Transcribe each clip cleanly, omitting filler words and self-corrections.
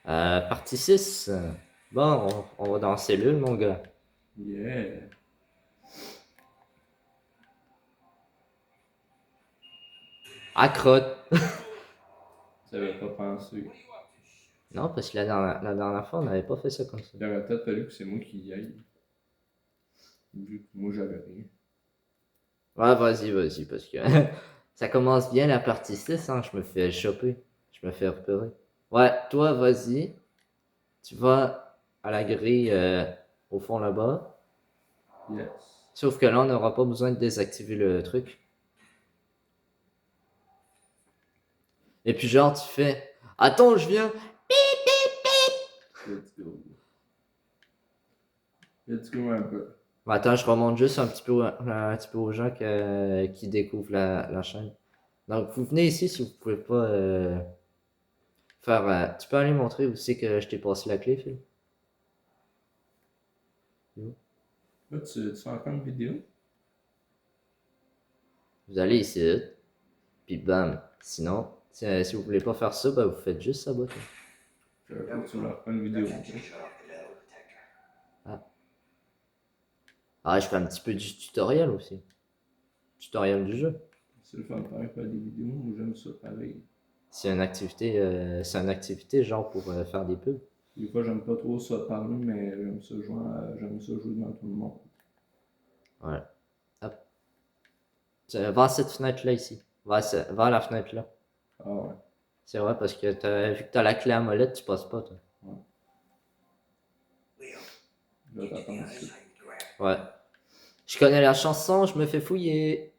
Partie 6. Bon, on va dans la cellule, mon gars. Yeah. À crotte. J'avais pas pensé. Non, parce que la dernière fois, on n'avait pas fait ça comme ça. Il aurait peut-être fallu que c'est moi qui y aille. Vu que moi j'avais rien. Ouais, vas-y, parce que ça commence bien la partie 6, hein. Je me fais choper. Je me fais repérer. Ouais, toi, vas-y. Tu vas à la grille au fond là-bas. Yes. Sauf que là, on n'aura pas besoin de désactiver le truc. Et puis genre, tu fais... Attends, je viens. Let's go. Let's go un peu. Bon, attends, je remonte juste un petit peu aux gens qui découvrent la chaîne. Donc, vous venez ici si vous pouvez pas faire... tu peux aller montrer où c'est que je t'ai passé la clé, Phil? Là, tu fais encore une vidéo? Vous allez ici, puis bam. Sinon, si vous voulez pas faire ça, ben vous faites juste saboter. J'avais pas que tu voulais reprendre une vidéo. Ah. Ah, je fais un petit peu du tutoriel aussi. Tutoriel du jeu. C'est le fun de faire des vidéos, moi j'aime ça pareil. C'est une activité genre pour faire des pubs. Des fois j'aime pas trop ça parler, mais j'aime ça jouer devant tout le monde. Ouais. Hop. Va à cette fenêtre-là ici. Va à la fenêtre là. Ah ouais. C'est vrai parce que vu que t'as la clé à molette, tu passes pas, toi. Là t'attends ici. Ouais. Je connais la chanson, je me fais fouiller.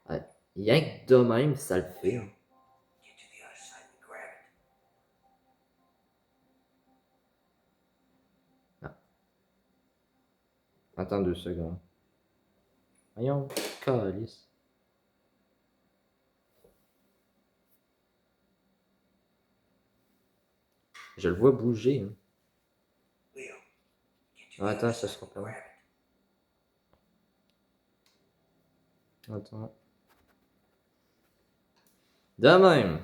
Ouais. Rien que de même, ça le fait. Ah. Attends 2 secondes. Voyons, calice. Je le vois bouger. Hein. Ah, attends, ça sera pas long. Attends. De même.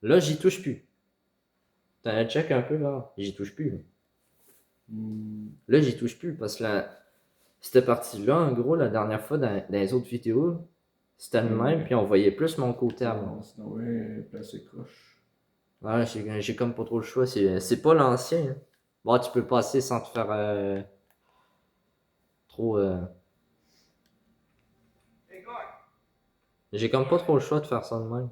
Là, j'y touche plus. T'as check un peu là. J'y touche plus. Là, j'y touche plus parce que cette partie-là, en gros, la dernière fois dans les autres vidéos, c'était le même, puis on voyait plus mon côté à moi. Non, sinon ouais, placé croche. Ouais, j'ai comme pas trop le choix. C'est pas l'ancien. Hein. Bon, tu peux passer sans te faire trop. J'ai comme pas trop le choix de faire ça de même.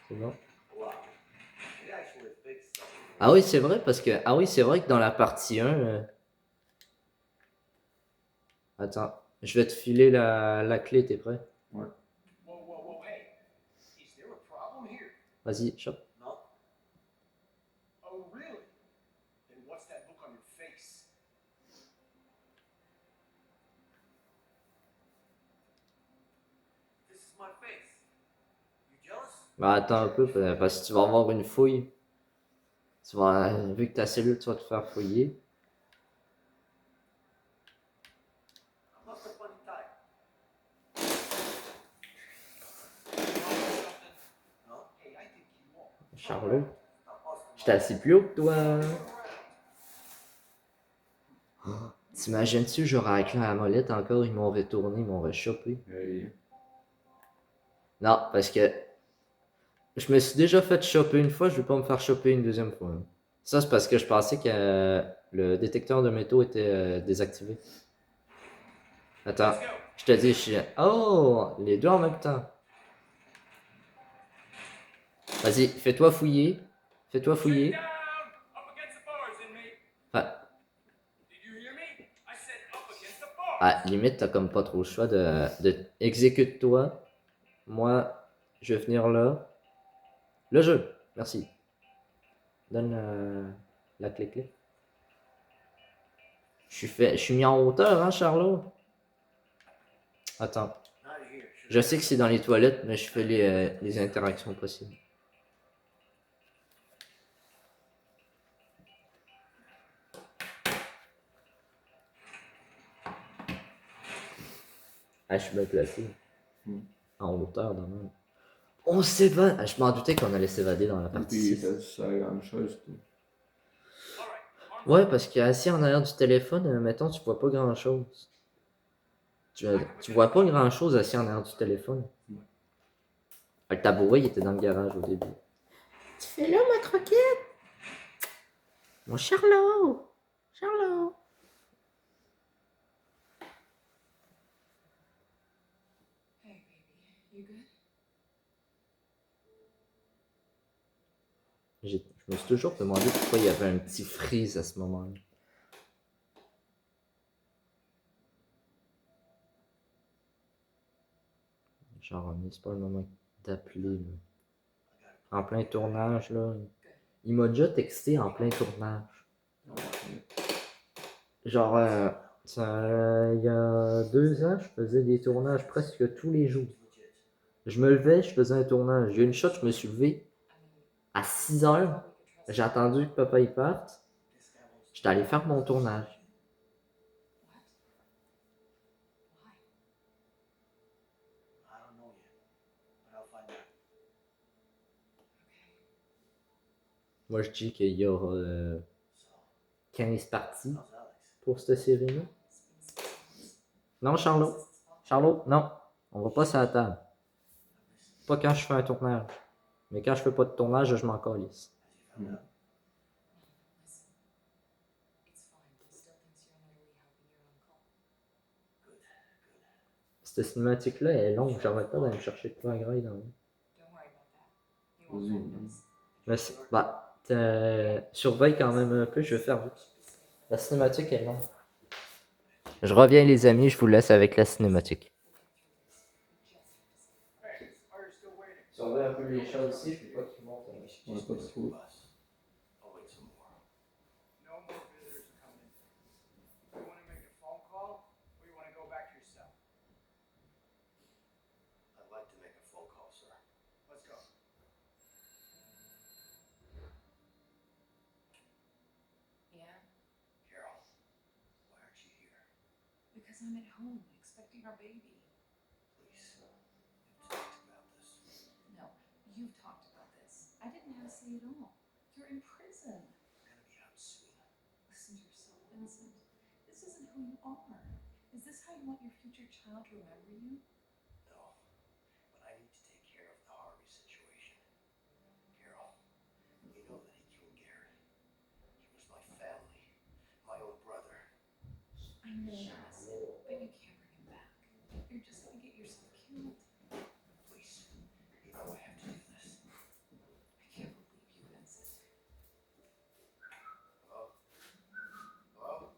C'est bon. Ah oui, c'est vrai, parce que. Ah oui, c'est vrai que dans la partie 1. Attends, je vais te filer la clé, t'es prêt? Ouais. Vas-y, chope. Bah, attends un peu, parce que tu vas avoir une fouille. Vu que ta cellule, tu vas te faire fouiller. Charlot, j'étais assez plus haut que toi. Oh, t'imagines-tu, j'aurais la clé à la molette encore, ils m'ont retourné, ils m'ont chopé. Hey. Non, parce que je me suis déjà fait choper une fois, je vais pas me faire choper une deuxième fois. Hein. Ça, c'est parce que je pensais que le détecteur de métaux était désactivé. Attends, je te dis, je suis... Oh, les deux en même temps. Vas-y, fais-toi fouiller. Fais-toi fouiller. Enfin, à limite, t'as comme pas trop le choix de exécute-toi. Moi, je vais venir là. Le jeu, merci. Donne la clé. Je suis mis en hauteur, hein, Charlot? Attends. Je sais que c'est dans les toilettes, mais je fais les interactions possibles. Ah, je suis bien placé. Hmm. En hauteur, dans même. On s'évade. Ah, je m'en doutais qu'on allait s'évader dans la Et partie puis, il 6. était sur la grande chaise, tout. Ouais, parce qu'assis en arrière du téléphone, mettons, tu vois pas grand chose. Tu vois pas grand chose assis en arrière du téléphone. Le tabouret, il était dans le garage au début. Tu fais là, ma croquette? Mon Charlot! Charlot! Hey, baby, you good? Je me suis toujours demandé pourquoi il y avait un petit freeze à ce moment-là. Genre, c'est pas le moment d'appeler. Là. En plein tournage, là. Il m'a déjà texté en plein tournage. Genre, il y a 2 ans, je faisais des tournages presque tous les jours. Je me levais, je faisais un tournage. Il y a une shot, je me suis levé à 6 heures. J'ai attendu que papa y parte. J'étais allé faire mon tournage. What? Why? I don't know yet, but I'll find out. Okay. Moi, je dis qu'il y aura 15 parties How's Alex? pour cette série-là. Non, Charlot. Charlot, non. On va pas sur la table. Pas quand je fais un tournage. Mais quand je fais pas de tournage, je m'en calisse. Has he found out? Listen, it's fine. He still thinks you're in Italy helping your uncle. Good, good. Cette cinématique-là elle est longue. J'arrête pas d'aller me chercher de quoi à graille dans le... Don't worry about that. He won't Vas-y. find us. Mais surveille quand même un peu, je vais faire vite. La cinématique est longue. Je reviens les amis, je vous laisse avec la cinématique. Surveille un peu les chats aussi, je veux pas qu'ils montent. On a pas trop. I'll wait some more. No more visitors are coming in. You want to make a phone call, or you want to go back to your cell? I'd like to make a phone call, sir. Let's go. Yeah? Carol, why aren't you here? Because I'm at home expecting our baby. Please, we've talked about this. No, you've talked about this. I didn't have a say at all. You're in prison. I'm gonna be out soon. Listen, you're so innocent. This isn't who you are. Is this how you want your future child to remember you? No, but I need to take care of the Harvey situation. Carol, you know that he killed Gary. He was my family, my own brother. I know this, but you can't bring him back. You're just gonna get yourself killed. Please, you know I have to do this. I can't believe you, Vincent. Hello? Hello?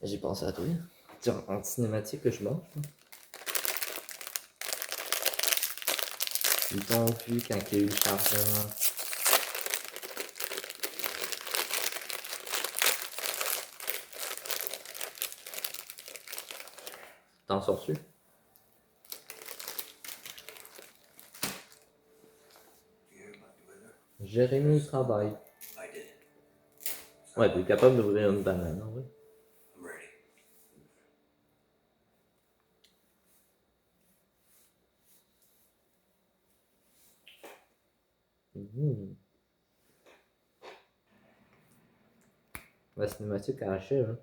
J'ai pensé à toi. En cinématique, je mange. Ils t'ont vu quand il y a eu le chargement. T'en sors-tu? You hear about the weather? Jérémy travaille. I did. Ouais, t'es capable d'ouvrir une banane, hein, ouais. I'm ready. Mmh. La cinématique a haché, hein.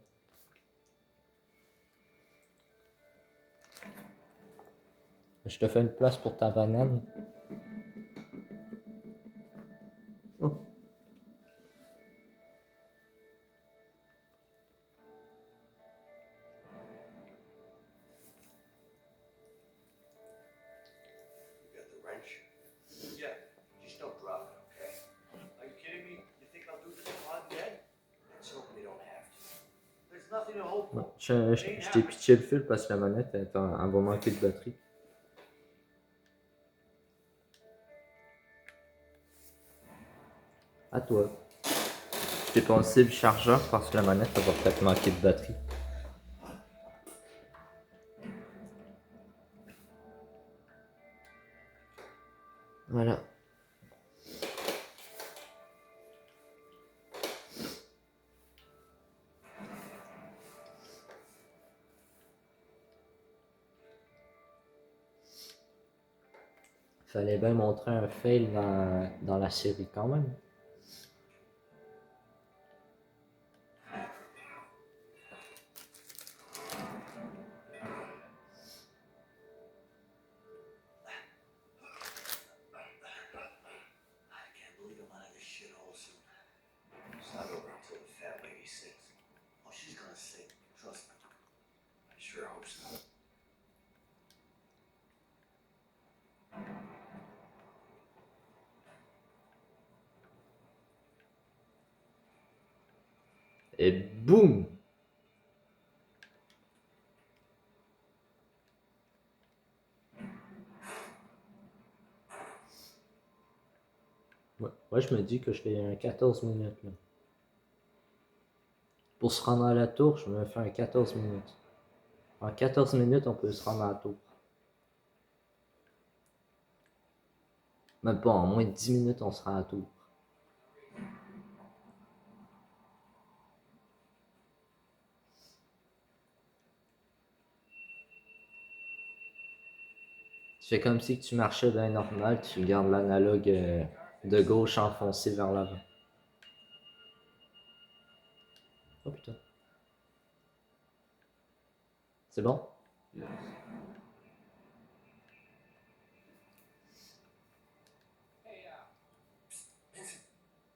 Je te fais une place pour ta banane. Oh. You got the wrench? Yeah, just don't drop it, okay? Are you kidding me? You think I'll do this while I'm dead? Let's hope we don't have to. There's nothing to hope Ouais, for. je t'ai pitché le fil parce que la manette elle va manquer de batterie. À toi. Je t'ai pensé le chargeur parce que la manette elle va peut-être manquer de batterie. Voilà. Fallait bien montrer un fail dans la série quand même. I can't believe I'm out of this shithole soon. It's not over until the fat lady sings. Oh, she's gonna sing. Trust me. I sure hope so. Et boum! Ouais, moi, je me dis que je fais un 14 minutes là. Pour se rendre à la tour, je me fais un 14 minutes. En 14 minutes, on peut se rendre à la tour. Même pas, en moins de 10 minutes, on sera à la tour. Tu fais comme si tu marchais bien normal, tu gardes l'analogue de gauche enfoncé vers l'avant. Oh putain. C'est bon? Yes. Vincent,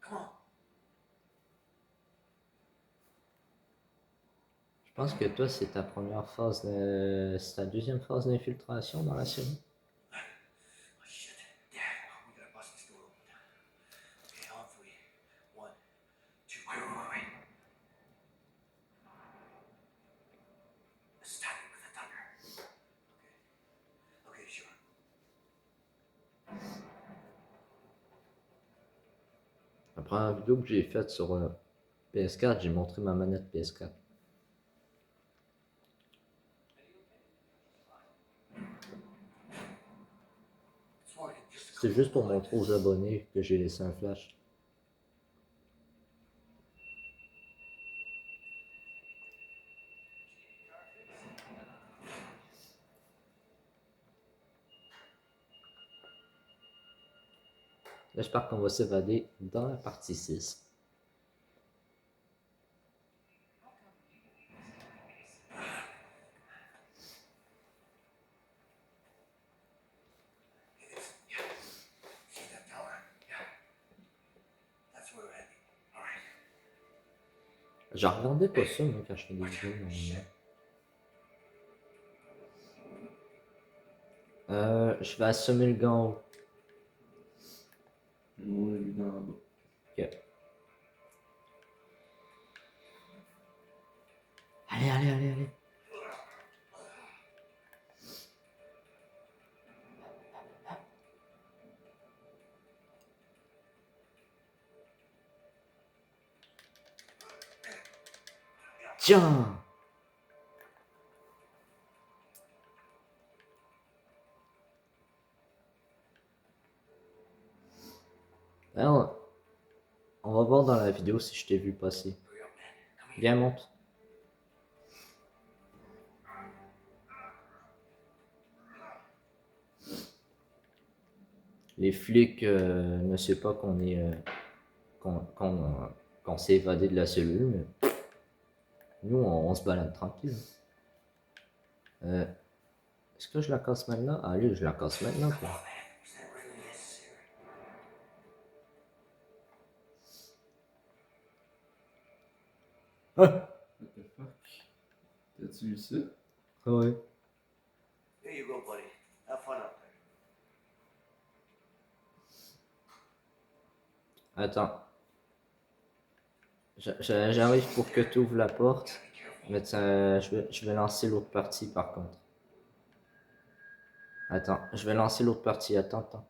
come on. Je pense que toi, c'est ta première phase de... C'est ta deuxième phase d'infiltration dans la série. Oh, shit. Yeah, we gotta bust this door open. Okay, on three. One, two. Wait. Let's start it with the thunder. Okay, sure. La première vidéo que j'ai faite sur PS4, j'ai montré ma manette PS4. It's more than just a C'est couple juste of pour bullets. montrer aux abonnés que j'ai laissé un flash. J'espère qu'on va s'évader dans la partie 6. See that tower? Yeah. That's where we're heading. All right. Je regardais pas ça, moi, quand je fais des vidéos normalement. Je vais assommer le gars en haut. Moi, lui dans le bas. Ok. Allez. Tiens! Alors, on va voir dans la vidéo si je t'ai vu passer. Hurry up, man. Come here. Viens, monte. Les flics ne savent pas qu'on est qu'on s'est évadé de la cellule, mais nous on se balade tranquille. Est-ce que je la casse maintenant? Allez, je la casse maintenant quoi. Man, is that really necessary? Ah! What the fuck? T'as-tu vu ça? Ouais. Here you go, buddy. Have fun up there. Attends. J'arrive pour que tu ouvres la porte. Mais je vais lancer l'autre partie par contre. Attends, je vais lancer l'autre partie. Attends.